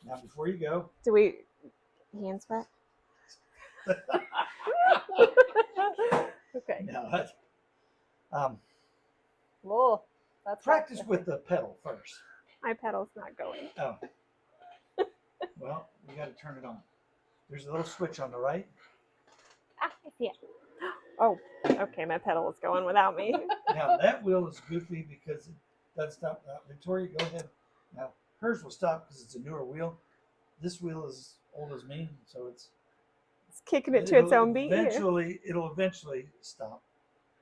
Now, before you go. Do we hands back? Okay. No, Whoa. That's practice with the pedal first. My pedal's not going. Oh. Well, you got to turn it on. There's a little switch on the right. Ah, I see it. Oh, okay. My pedal is going without me. Now, that wheel is goofy because it does stop. Victoria, go ahead. Now, hers will stop because it's a newer wheel. This wheel is old as me, so it's Kicking it to its own beat. It'll eventually stop.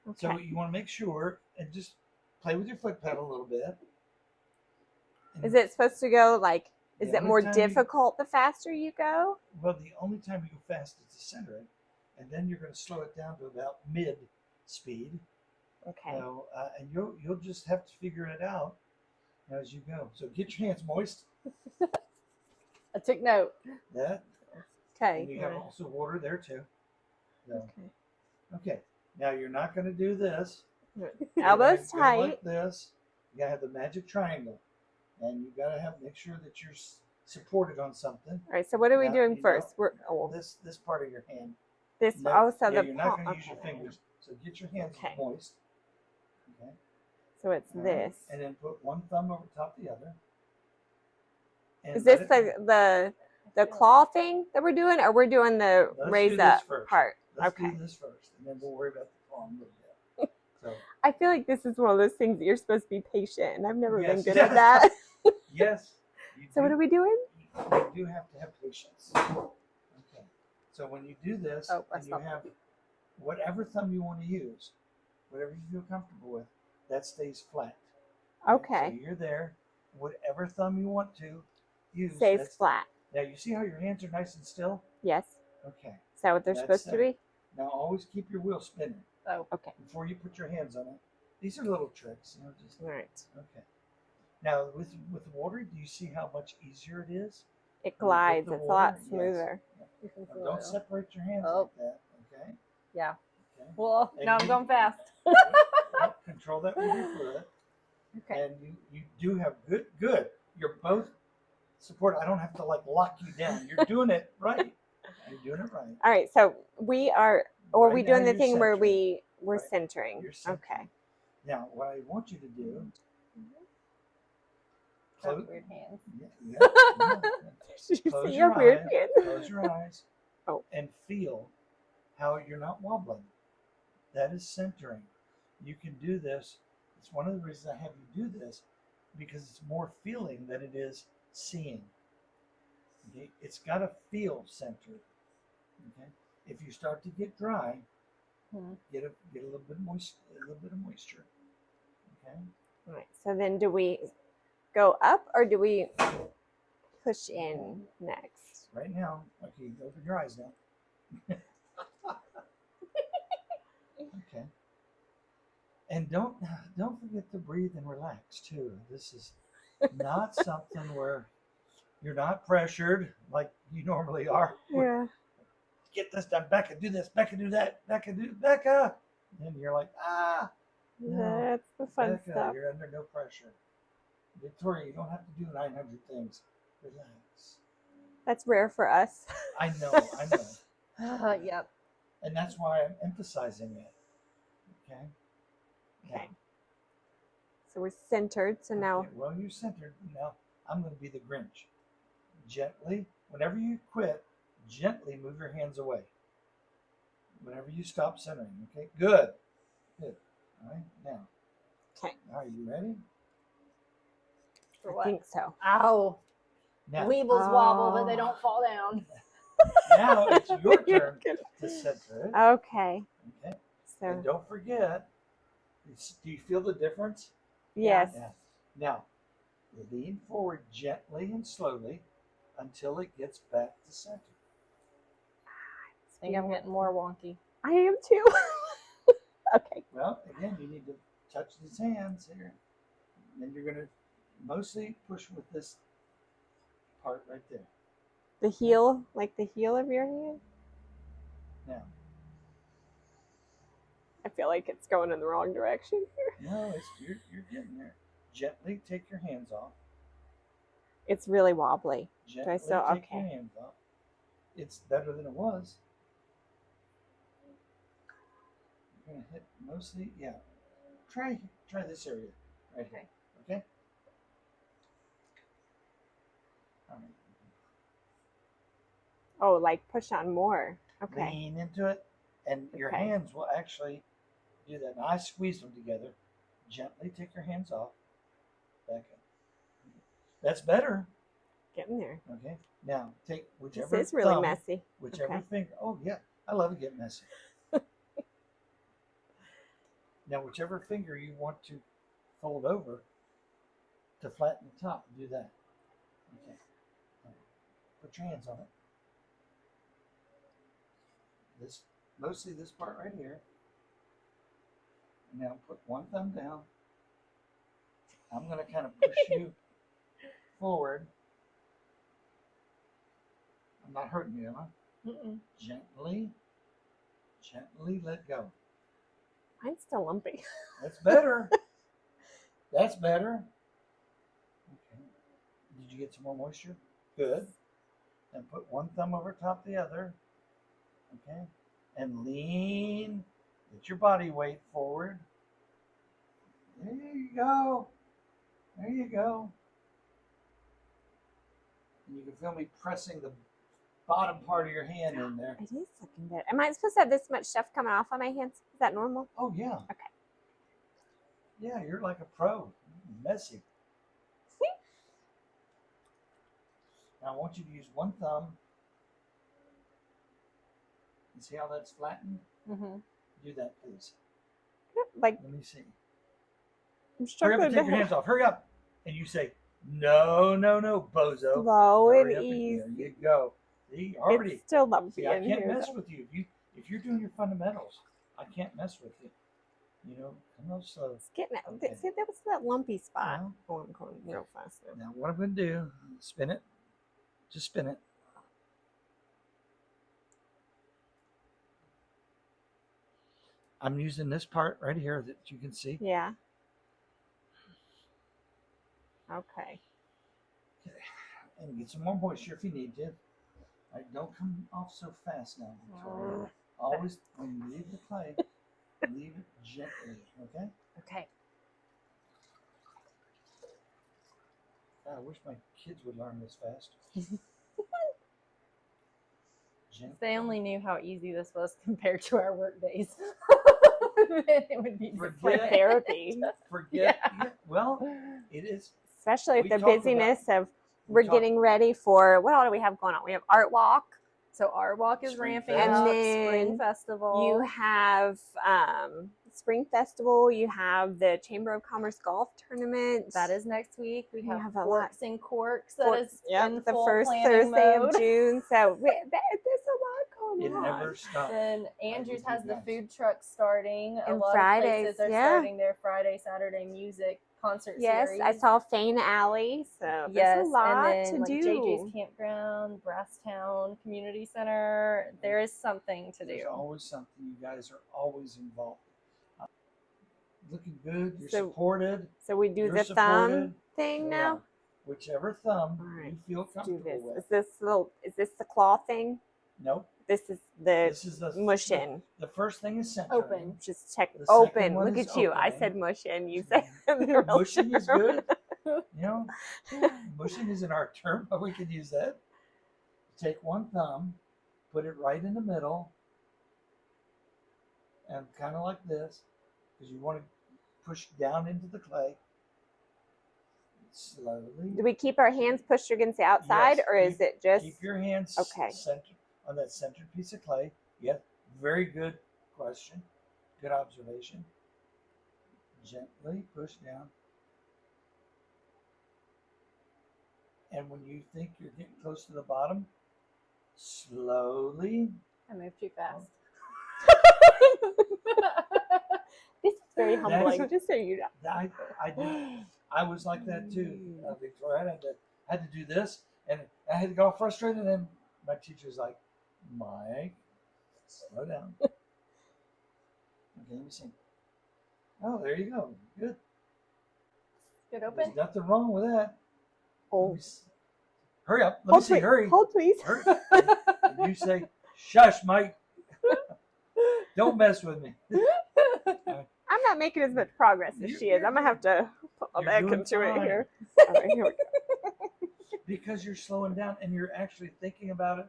Okay. So you want to make sure and just play with your foot pedal a little bit. And is it supposed to go like? Is the it more only time difficult the faster you go? Well, the only time you go fast is to center it, and then you're going to slow it down to about mid speed. Okay. And you'll just have to figure it out as you go. So get your hands moist. I took note. That. Okay. And you have also water there too. So, Okay. okay. Now you're not going to do this. Elbows Go tight. like this. You got to have the magic triangle, and you got to make sure that you're supported on something. All right. So what are we Now, doing first? We're this part of your hand. this. No, Also yeah, the you're not palm. going to use your fingers. So get your hands Okay. moist. Okay. So it's All this. right. And then put one thumb over top of the other. And Is this the claw thing that we're doing, or we're doing the raise up part? Let's Okay. do this first, and then we'll worry about the claw in a little bit. So. I feel like this is one of those things that you're supposed to be patient, and I've never been good yes. at that. Yes. So what are we doing? You do have to have patience. Okay. So when you do this, and you have whatever thumb you want to use, whatever you feel comfortable with, that stays flat. Okay. So you're there. Whatever thumb you want to use Stays flat. Now you see how your hands are nice and still? Yes. Okay. Is that what they're supposed to be? Now always keep your wheel spinning. Oh, okay. Before you put your hands on it. These are little tricks, just all right. Okay. Now with the water, do you see how much easier it is? It glides. It's a lot smoother. Yes. Now, don't separate your hands like that, okay? Yeah. Okay. Well, now I'm going fast. Control that with your foot. Okay. And you do have good. You're both support. I don't have to lock you down. You're doing it right. You're doing it right. All right. So we are, or are we doing the thing where we're right. centering? You're centering. Okay. Now, what I want you to do. Close weird hands. Close your eyes. Close your eyes. Oh. And feel how you're not wobbling. That is centering. You can do this. It's one of the reasons I have you do this, because it's more feeling than it is seeing. Okay? It's got to feel centered. Okay? If you start to get dry, get a little bit of moisture. Okay. All right. So then, do we go up or do we push in next? Right now, okay, open your eyes now. Okay. And don't forget to breathe and relax too. This is not something where you're not pressured like you normally are. Yeah. Get this done, Becca. Do this, Becca. Do that, Becca. And you're like, no, that's the fun Becca, stuff. You're under no pressure. Victoria, you don't have to do 900 things. Relax. That's rare for us. I know. Yep. And that's why I'm emphasizing it. Okay. Okay. So we're centered. So now. Okay, well, you're centered. Now I'm going to be the Grinch. Gently, whenever you quit, gently move your hands away. Whenever you stop centering. Okay. Good. All right. Now. Okay. Are you ready? For what? I think so. Ow. Now. Weebles wobble, but they don't fall down. Now it's your turn to center it. Okay. Okay. So. And don't forget. Do you feel the difference? Yes. Yeah. Now, lean forward gently and slowly until it gets back to center. I think I'm getting more wonky. I am too. Okay. Well, again, you need to touch these hands here. And then you're going to mostly push with this part right there. The heel, like the heel of your hand? Now. I feel like it's going in the wrong direction here. No, you're getting there. Gently take your hands off. It's really wobbly. Gently still- take okay. your hands off. It's better than it was. You're gonna hit mostly, yeah. Try this area right here. Okay. All right. Oh, like push on more. Okay. Lean into it, and your Okay. hands will actually do that. Now I squeeze them together. Gently take your hands off. Back up. That's better. Getting there. Okay. Now take whichever This is really thumb, messy. whichever Okay. finger. Oh yeah, I love it getting messy. Now whichever finger you want to fold over to flatten the top, do that. Okay. Put your hands on it. Mostly this part right here. Now put one thumb down. I'm going to kind of push you forward. I'm not hurting you, am I? Mm-mm. Gently let go. Mine's still lumpy. That's better. That's better. Okay. Did you get some more moisture? Good. And put one thumb over top of the other. Okay. And lean. Get your body weight forward. There you go. There you go. And you can feel me pressing the bottom part of your hand in there. It is looking good. Am I supposed to have this much stuff coming off on my hands? Is that normal? Oh, yeah. Okay. Yeah, you're like a pro. Messy. See? Now I want you to use one thumb. You see how that's flattened? Mm-hmm. Do that, please. Like, Let me see. I'm Hurry up struggling and take your hands off. Hurry up. And you say, no, bozo. slow Hurry and up easy. there you go. See, already. It's still lumpy See, I in can't here. mess though. with you. If you're doing your fundamentals, I can't mess with you. You know, come on slow. It's getting it. Okay. See, that was that lumpy spot. Well, Oh, I'm going real fast now. now what I'm going to do, spin it. Just spin it. I'm using this part right here that you can see. Yeah. Okay. And get some more moisture if you need to. All right, don't come off so fast now, Victoria. Always, when you leave the clay, leave it gently, okay? Okay. God, I wish my kids would learn this fast. If they only knew how easy this was compared to our work days, then it would be For Forget- therapy. Forget. Yeah, well, it is. Especially if We the talked about- busyness of we we're talked- getting ready for what all do we have going on? We have art walk. So Art Walk is Spring ramping Fest. up. And Spring then Festival. You have Spring Festival. You have the Chamber of Commerce golf tournament. That is next week. We You have have a Forks and Corks that Forks, is yep, in the full first planning Thursday mode. of June. So there's a lot It going on. never stops. Then Andrews has the Nice. food truck starting. A And lot Fridays, of places are yeah. starting their Friday, Saturday music concert Yes, series. I saw Fane Alley. So Yes, there's a lot and then to like do. JJ's Campground, Brasstown Community Center. There is something to There's do. always something. You guys are always involved. Looking good. You're So- supported. So we do You're the supported. thumb thing Yeah. now. Whichever thumb All right, you feel Let's do comfortable this. with. Is this the claw thing? Nope. This is the This is the mush in. The first thing is centering. Open. Just check The second open. one Look is at you. I opening. said mush in. You said the real Mushing is term. good. You know, mushing isn't our term, but we can use that. Take one thumb, put it right in the middle, and kind of like this, because you want to push down into the clay. Slowly. Do we keep our hands pushed against the outside, Yes, or is it just Keep your hands Okay. centered on that centered piece of clay. Yeah, very good question. Good observation. Gently push down. And when you think you're getting close to the bottom, slowly. I moved too fast. This is very humbling? That's- Just so you know. I was like that too, Victoria. I had to do this, and I had to get all frustrated. And then my teacher's like, "Mike, slow down." Okay, let me see. Oh, there you go. Good. Good There's open. nothing wrong with that. Oh, hurry up. Let me see. Hurry. Hold, please. Hurry. And you say, shush, Mike. Don't mess with me. I'm not making as much progress as she is. I'm gonna have to put my You're back doing into it fine. here. All right, here we go. Because you're slowing down and you're actually thinking about it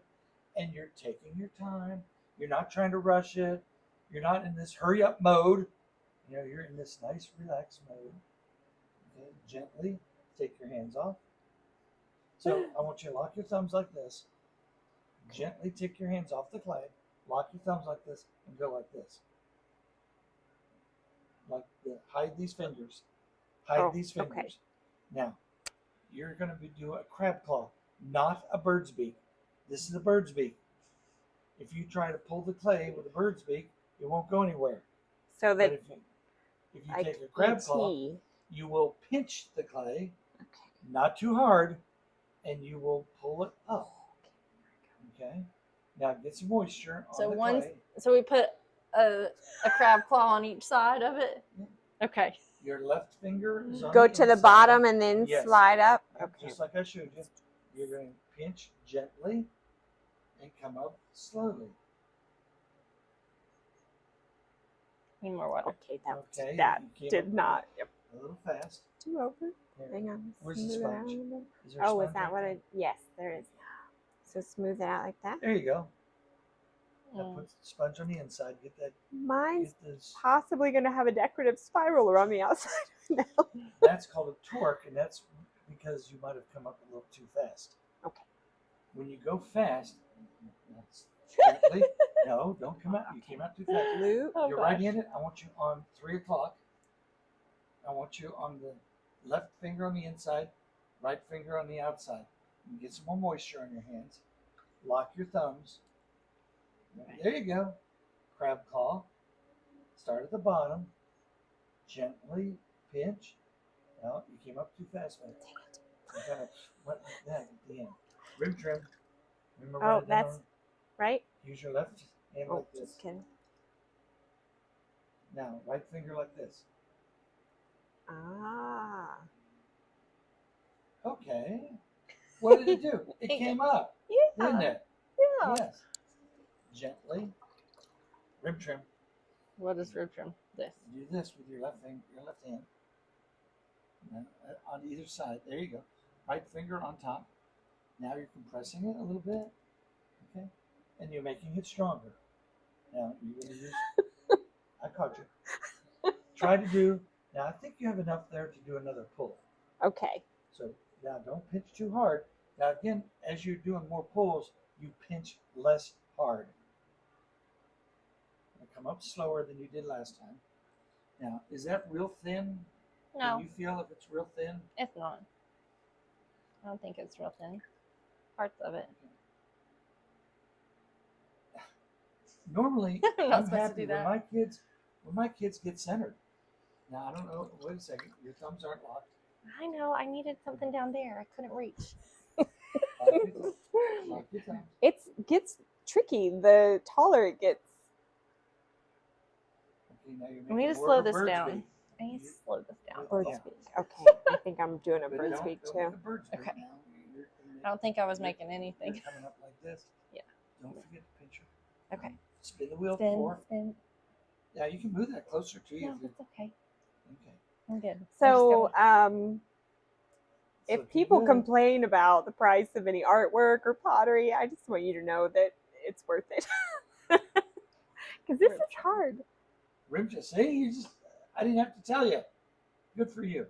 and you're taking your time. You're not trying to rush it. You're not in this hurry up mode. You know, you're in this nice relaxed mode. Okay, gently take your hands off. So I want you to lock your thumbs like this. Gently take your hands off the clay. Lock your thumbs like this and go like this. Like hide these fingers. Hide these fingers. Okay. Now, you're going to be doing a crab claw, not a bird's beak. This is a bird's beak. If you try to pull the clay with a bird's beak, it won't go anywhere. So that But if you take a crab claw, E.T. you will pinch the clay, Okay. not too hard, and you will pull it up. Okay? Now get some moisture on So the once, clay. so we put a crab claw on each side of it. Yeah. Okay. Your left finger is on Go the to the inside. bottom and then Yes. slide up. Okay. Just like I showed you. You're going to pinch gently and come up slowly. Need more water. Okay, Okay, that you came did up not. Yep. a little fast. Two over. Here. Hang on. Where's the smooth it out a sponge? little bit. Is there a Oh, is sponge that right what there? I? Yes, there is. So smooth it out like that. There you go. Now Mm. put the sponge on the inside. Get that. Mine's Get this. possibly going to have a decorative spiral around the outside now. That's called a torque, and that's because you might have come up a little too fast. Okay. When you go fast, that's gently. No, don't come out. You came out too fast. Loop. Oh, You're gosh. right-handed. I want you on 3 o'clock. I want you on the left finger on the inside, right finger on the outside. You get some more moisture on your hands. Lock your thumbs. There you go. Crab claw. Start at the bottom. Gently pinch. No, you came up too fast, man. You kind of went like that at the end. Rib trim. Remember Oh, write it down? that's right. Use your left hand Oh, like this. just kidding. Now, right finger like this. Ah. Okay. What did it do? It came up, didn't Yeah. it? Yeah. Yes. Gently. Rib trim. What is rib trim? This. Do this with your left finger, your left hand. Now, on either side. There you go. Right finger on top. Now you're compressing it a little bit. Okay. And you're making it stronger. Now you're going to use. I caught you. Try to do. Now I think you have enough there to do another pull. Okay. So now don't pinch too hard. Now again, as you're doing more pulls, you pinch less hard. Now come up slower than you did last time. Now, is that real thin? No, Can you feel if it's real thin? it's not. I don't think it's real thin. Parts of it. Normally, I'm not I'm supposed to happy do when that. my kids get centered. Now I don't know. Wait a second. Your thumbs aren't locked. I know. I needed something down there. I couldn't reach. Lock your thumbs. It gets tricky. The taller it gets. Okay, now you're We need making to more slow of a this bird's down. beak. I need to slow this down. Bird's Yeah. beak. Okay. I think I'm doing a But bird's don't- beak don't too. make a bird's beak Okay. now. I don't think I was you're- making anything. You're coming up like this. Yeah. Don't forget to pinch her. Okay. Spin the wheel Spin, forward. spin. Yeah, you can move that closer to you. No, if you- it's okay. Okay. I'm good. So, It's if looking people good. complain about the price of any artwork or pottery, I just want you to know that it's worth it. Because this is hard. Rim just say you just. I didn't have to tell you. Good for you.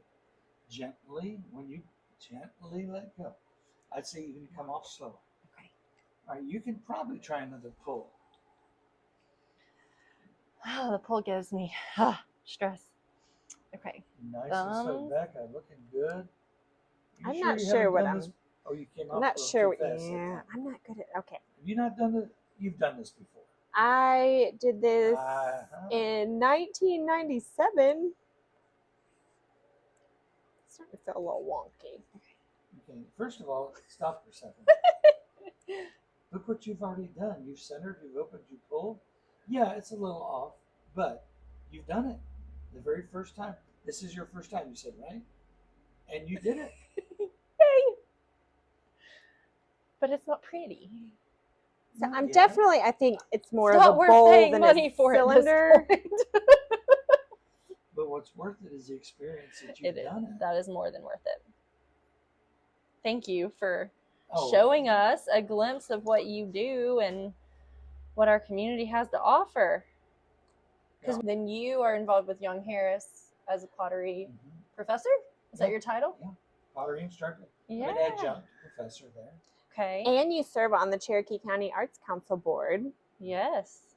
Gently, when you gently let go, I'd say you can come off slow. Okay. All right, you can probably try another pull. Oh, the pull gives me stress. Okay. Nice and slow. Thumbs. Becca, looking good. You I'm sure not you sure haven't what done I'm. this? Oh, you came off I'm not a little sure. too What, fast that yeah, time. I'm not good at. Okay. Have you not done it? You've done this before. I did this Uh-huh. in 1997. It's starting to feel a little wonky. Okay, first of all, stop for a second. Look what you've already done. You've centered, you've opened, you pulled. Yeah, it's a little off, but you've done it the very first time. This is your first time, you said, right? And you did it. Yay! but it's not pretty. So I'm Yeah. definitely, I think it's more It's of not a worth bowl paying than money a for cylinder. at this point. But what's worth it is the experience that you've It is. done it. That is more than worth it. Thank you for Oh, showing us a glimpse of what you do and what our community has to offer. Because then you are involved with Young Harris as a pottery professor. Is that your title? Yeah. Pottery instructor. Yeah. I'm an adjunct professor there. Okay. And you serve on the Cherokee County Arts Council board. Yes.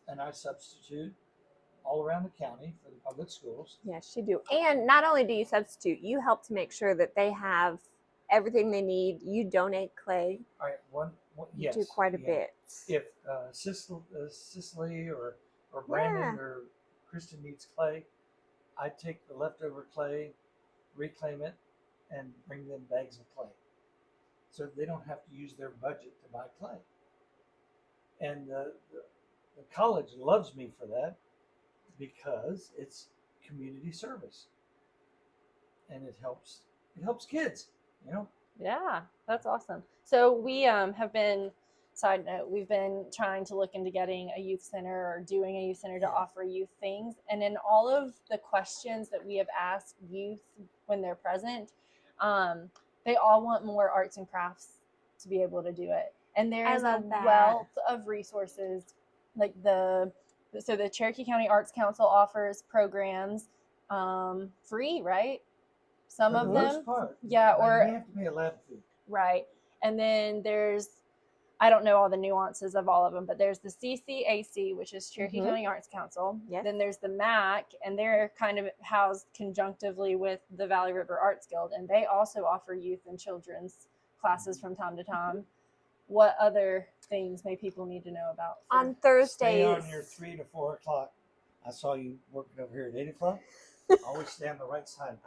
And I substitute all around the county for the public schools. Yes, you do. And not only do you substitute, you help to make sure that they have everything they need. You donate clay. All right, You yes. do quite a bit. If Cicely or Brandon or Kristen needs clay, I take the leftover clay, reclaim it, and bring them bags of clay. So they don't have to use their budget to buy clay. And the college loves me for that because it's community service. And it helps kids, you know? Yeah, that's awesome. So we have been, side note, we've been trying to look into getting a youth center or doing a youth center to offer youth things. And in all of the questions that we have asked youth when they're present, they all want more arts and crafts to be able to do it. And there's a wealth of resources, like the Cherokee County Arts Council offers programs free, right? Some of them, yeah, or you have to pay a lab fee, right? And then there's, I don't know all the nuances of all of them, but there's the CCAC, which is Cherokee County Arts Council. Yes. Then there's the MAC, and they're kind of housed conjunctively with the Valley River Arts Guild, and they also offer youth and children's classes from time to time. What other things may people need to know about? On Thursdays. Stay on your 3 to 4 o'clock. I saw you working over here at 8 o'clock. Always stay on the right side.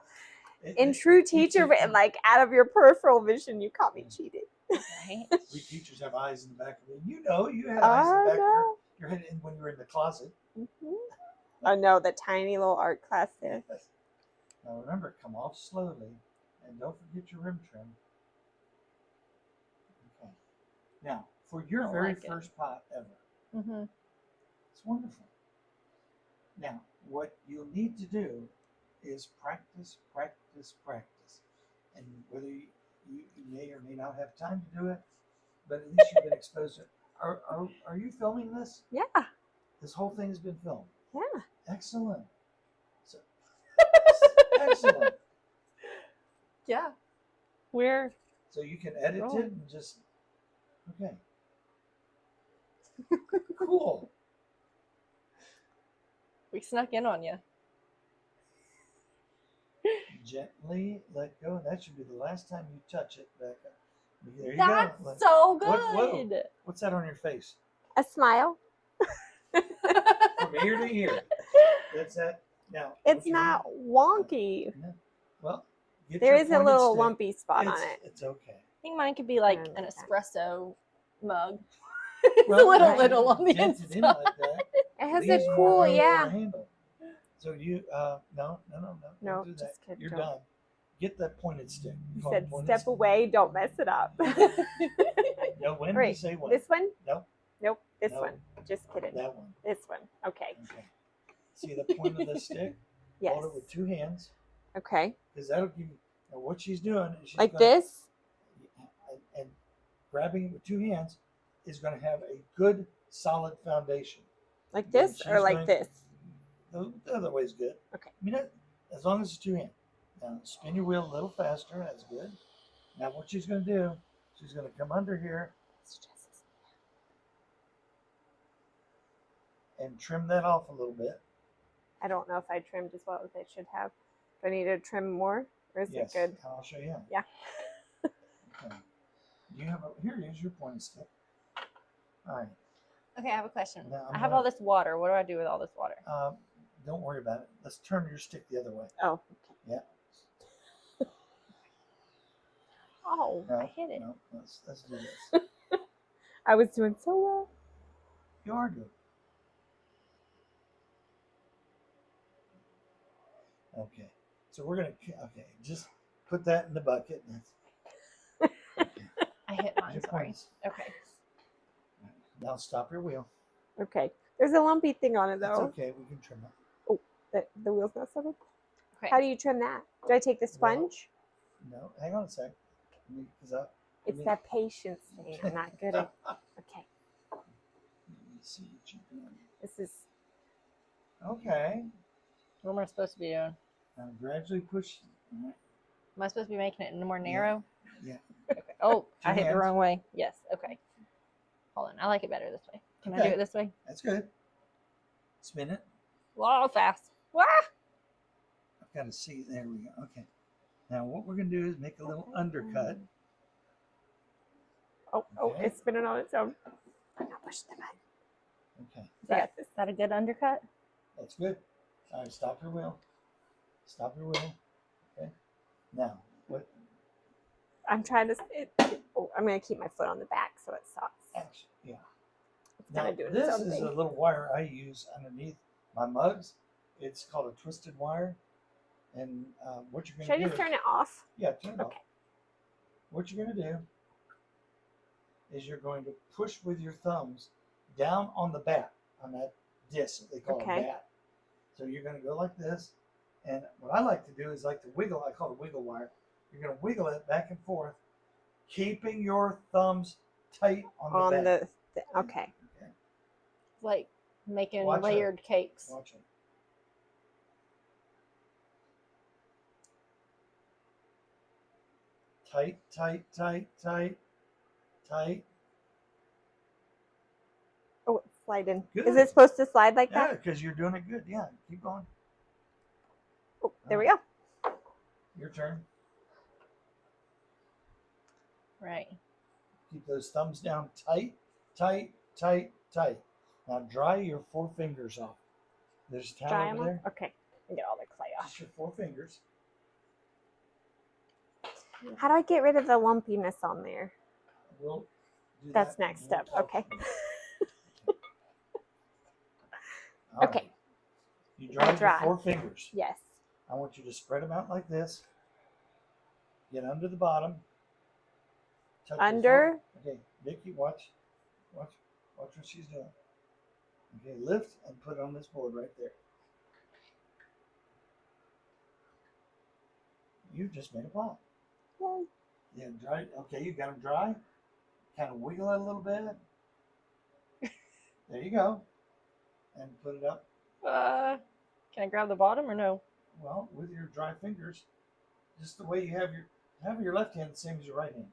In true teacher, like out of your peripheral vision, you caught me cheated. Right? We teachers have eyes in the back of it. You know, you had eyes in the back of your head when you were in the closet. I know, the tiny little art class there. Now remember, come off slowly, and don't forget your rim trim. Okay. Now, for your very first pot ever, it's wonderful. Now, what you'll need to do is practice, practice, practice. And whether you may or may not have time to do it, but at least you've been exposed to it. Are you filming this? Yeah. This whole thing has been filmed. Yeah. Excellent. So, excellent. Yeah. So you can edit it and just, okay. Cool. We snuck in on you. Gently let go. That should be the last time you touch it, Becca. There you That's go. so good. What's that on your face? A smile. From ear to ear. That's that. Now It's not wonky. No. Well, there is a little lumpy spot on it. It's okay. I think mine could be like an espresso mug. It's a little on the inside. In like that. It has Leaves a more cool, room for a yeah. handle. So you, no. No, do that. just kidding. You're done. Get that pointed stick. You said step away, don't mess it up. No, when Right. you say when. This one? Nope. Nope. This No. one. Just kidding. That one. This one. Okay. Okay. See the point of the stick? Yes. Hold it with 2 hands. Okay. Because that'll give you, now what she's doing is she's Like gonna, this? and grabbing it with 2 hands is going to have a good solid foundation. Like this she's or like going- this? The other way is good. Okay. I mean, as long as it's 2 hands. Now spin your wheel a little faster. That's good. Now what she's going to do, she's going to come under here and trim that off a little bit. I don't know if I trimmed as well as I should have. Do I need to trim more? Or is Yes, it good? I'll show you. Yeah. Okay. You have here's your pointing stick. All right. Okay, I have a question. Now, I have all this water. What do I do with all this water? Don't worry about it. Let's turn your stick the other way. Oh, okay. Yeah. Oh, No, I hit it. No, let's do this. I was doing so well. You are good. Okay. So we're gonna just put that in the bucket. I hit mine. Your Sorry. points. Okay. Now stop your wheel. Okay. There's a lumpy thing on it It's though. okay. We can trim it. Oh, the wheel's not settled. Okay. How do you trim that? Do I take the sponge? No, hang on a sec. It's that patience thing. I'm not good at. Okay. Let me see what you're doing. This is. Okay. What am I supposed to be doing? Now gradually push. All right. Am I supposed to be making it more narrow? Yeah. Okay. Oh, I hit the hands. wrong way. Yes. Okay. Hold on. I like it better this way. Can I Okay. do it this way? That's good. Spin it. Whoa, fast. Wah! I've got to see. There we go. Okay. Now what we're going to do is make a little undercut. Oh, Okay. it's spinning on its own. I'm not pushing the button. Okay. Is that a good undercut? That's good. All right. Stop your wheel. Stop your wheel. Okay. Now what? I'm trying to. I'm going to keep my foot on the back so it stops. Action. Yeah. It's Now kind of doing this its own is thing. a little wire I use underneath my mugs. It's called a twisted wire. And what you're going Should I to do? just turn it off? Yeah, turn it off. Okay. What you're going to do is you're going to push with your thumbs down on the bat, on that disc that they call Okay. a bat. So you're going to go like this. And what I like to do is like to wiggle. I call it wiggle wire. You're going to wiggle it back and forth, keeping your thumbs tight on the bat. Okay. Okay. Like making Watch it. layered cakes. Watch it. Tight, tight, tight, tight, tight. Oh, it's sliding. Good. Is it supposed to slide like Yeah, that? because you're doing it good. Yeah, keep going. Oh, there we go. Your turn. Right. Keep those thumbs down tight, tight, tight, tight. Now dry your 4 fingers off. There's a Dry towel 'em over there. off? Okay. And get all the clay off. Just your 4 fingers. How do I get rid of the lumpiness on there? We'll do That's that next when we'll step. talk Okay. to you. All Okay. right. You dry your Dry. 4 fingers. Yes. I want you to spread them out like this. Get under the bottom. Tuck your Under? foot- Okay, Vicki, watch. Watch what she's doing. Okay, lift and put it on this board right there. You just made a pot. Yay. Yeah, dry. Okay, you got them dry. Kind of wiggle it a little bit. There you go. And put it up. Can I grab the bottom or no? Well, with your dry fingers, just the way you have your left hand the same as your right hand.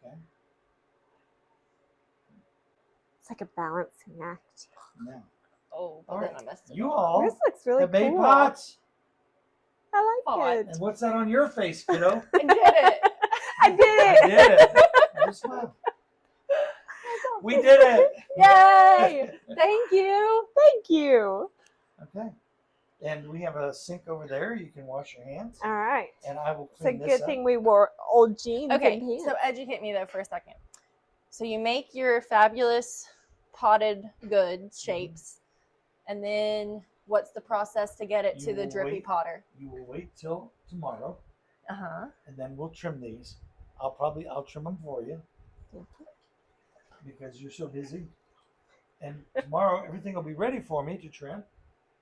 Okay. It's like a balancing act. Now, Oh, but all then right. I messed it You up. all This looks really have made cool. pots. I Oh, like it. And what's that on your face, kiddo? I did it. I did I it. did it. Just smile. We did it. Yay! Thank you. Thank you. Okay. And we have a sink over there. You can wash your hands. All right. And I will It's a clean this good up. thing we wore old jeans Okay, and pants. so educate me though for a second. So you make your fabulous potted good shapes, and then what's the process to get it You to the will drippy wait. potter? You will wait till tomorrow, Uh-huh. and then we'll trim these. I'll trim them for you because you're so busy. And tomorrow everything will be ready for me to trim,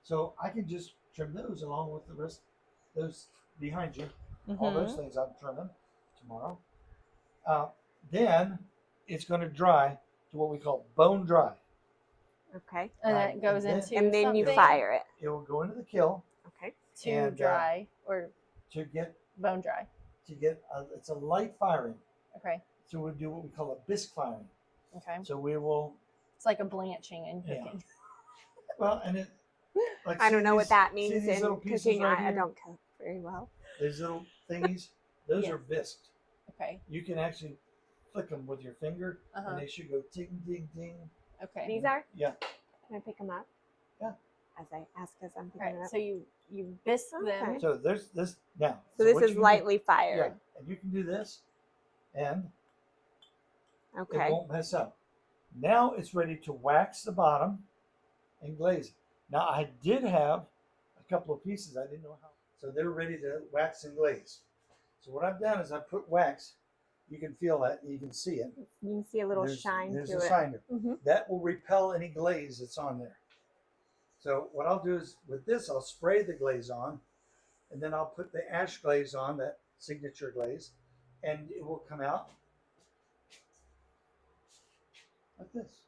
so I can just trim those along with the rest. Those behind you, all those things I'm trimming tomorrow. Then it's going to dry to what we call bone dry. Okay. And then it goes And into And then you something fire it. It will go into the kiln Okay. to and, dry or to get bone dry. it's a light firing. Okay. So we'll do what we call a bisque firing. Okay. So we will, It's like a blanching and Yeah. cooking. well, and it, like I see don't know these- what that see means these in little pieces cooking. right I here? don't cook very well. These little thingies, those Yes. are bisqued. Okay. You can actually flick them with your finger, Uh-huh. and they should go ting, ting, ting. Okay. These are? Yeah. Can I pick them up? Yeah. As I'm All picking right. it up. So you bisque them. Okay. So there's this now. So this what is you can do- lightly Yeah, fired. and you can do this, and it Okay. won't mess up. Now it's ready to wax the bottom and glaze it. Now I did have a couple of pieces I didn't know how, so they're ready to wax and glaze. So what I've done is I put wax You can feel that. You can see it. You can see a little There's shine a to it. shiner. Mhm. That will repel any glaze that's on there. So what I'll do is with this, I'll spray the glaze on, and then I'll put the ash glaze on, that signature glaze, and it will come out like this.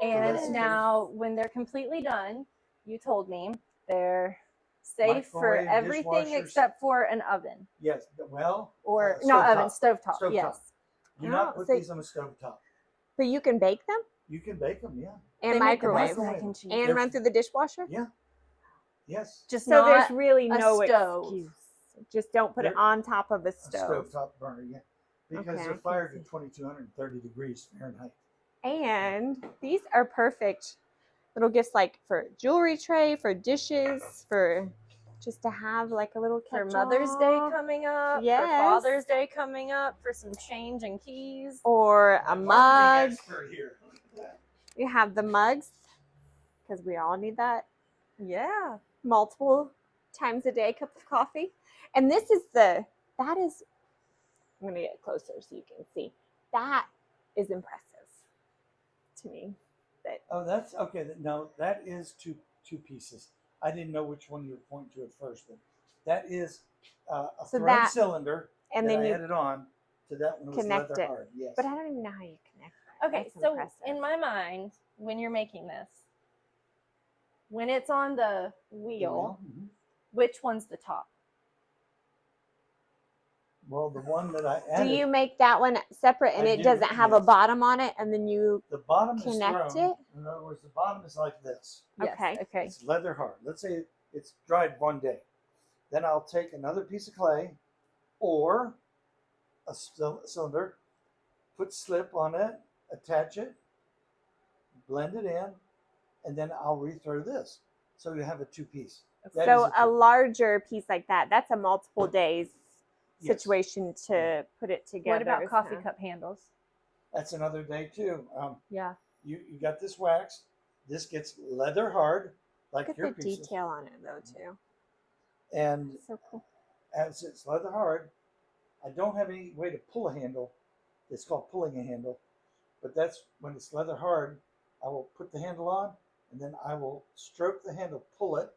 And that's now, when they're completely done, you told me they're safe for Microwave, everything dishwashers. except for an oven. Yes, well, Or not oven, stovetop. stovetop. Stovetop. Yes. Do Oh, not put so- these on a stovetop. But you can bake them You can bake them, yeah. and They make the microwave best mac and cheese. and They're- run through the dishwasher. Yeah. Yes. Just So there's not really a no stove. excuse. Just don't put it There- on top of a A stove. stovetop burner, yeah. Because Okay, I they're can fired see. at 2230 degrees Fahrenheit. And these are perfect little gifts, like for jewelry tray, for dishes, for just to have like a little For catch-all. Mother's Day coming up, Yes. for Father's Day coming up, for some change and keys. or a My marketing mug. expert here. Look at that. You have the mugs because we all need that Yeah. multiple times a day cup of coffee. And this is that is, I'm going to get closer so you can see. That is impressive to me. Oh, that's okay. No, that is two pieces. I didn't know which one you were pointing to at first, but that is a So thread that- cylinder And that then I you, added on to that one. It was connect leather it. hard. Yes. but I don't even know how you connect that. Okay, That's so impressive. in my mind, when you're making this, when it's on the The wheel, Mhm. which one's the top? Well, the one that I Do added, you make that one separate and I it do, doesn't have a yes. bottom on it and then you the bottom connect is thrown. it? In other words, the bottom is like this. Okay. Okay. It's leather hard. Let's say it's dried one day. Then I'll take another piece of clay or a cylinder, put slip on it, attach it, blend it in, and then I'll rethrow this. So you have a two-piece. That So is a two. larger piece like that, that's a multiple days Yes. situation to put it together. What about coffee so- cup handles? That's another day too. Yeah. You got this wax. This gets leather hard, like Look your at the pieces. detail on it though too. And So cool. as it's leather hard, I don't have any way to pull a handle. It's called pulling a handle, but that's when it's leather hard. I will put the handle on, and then I will stroke the handle, pull it,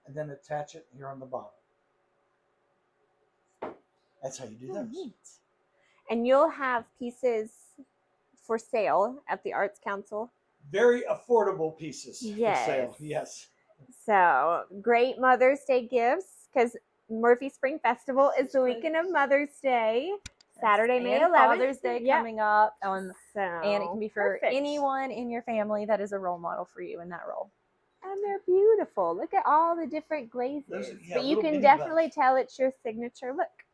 and then attach it here on the bottom. That's how you do Oh, those. neat. And you'll have pieces for sale at the Arts Council. Very affordable pieces for sale. Yes. Yes. So great Mother's Day gifts because Murphy Spring Festival is the Great. weekend of Mother's Day, Saturday, May And 11th. Father's Day Yep. coming up. So, And it can be for perfect. anyone in your family that is a role model for you in that role. And they're beautiful. Look at all the different glazes. Those are- yeah, but you little can mini definitely bugs. tell it's your signature look.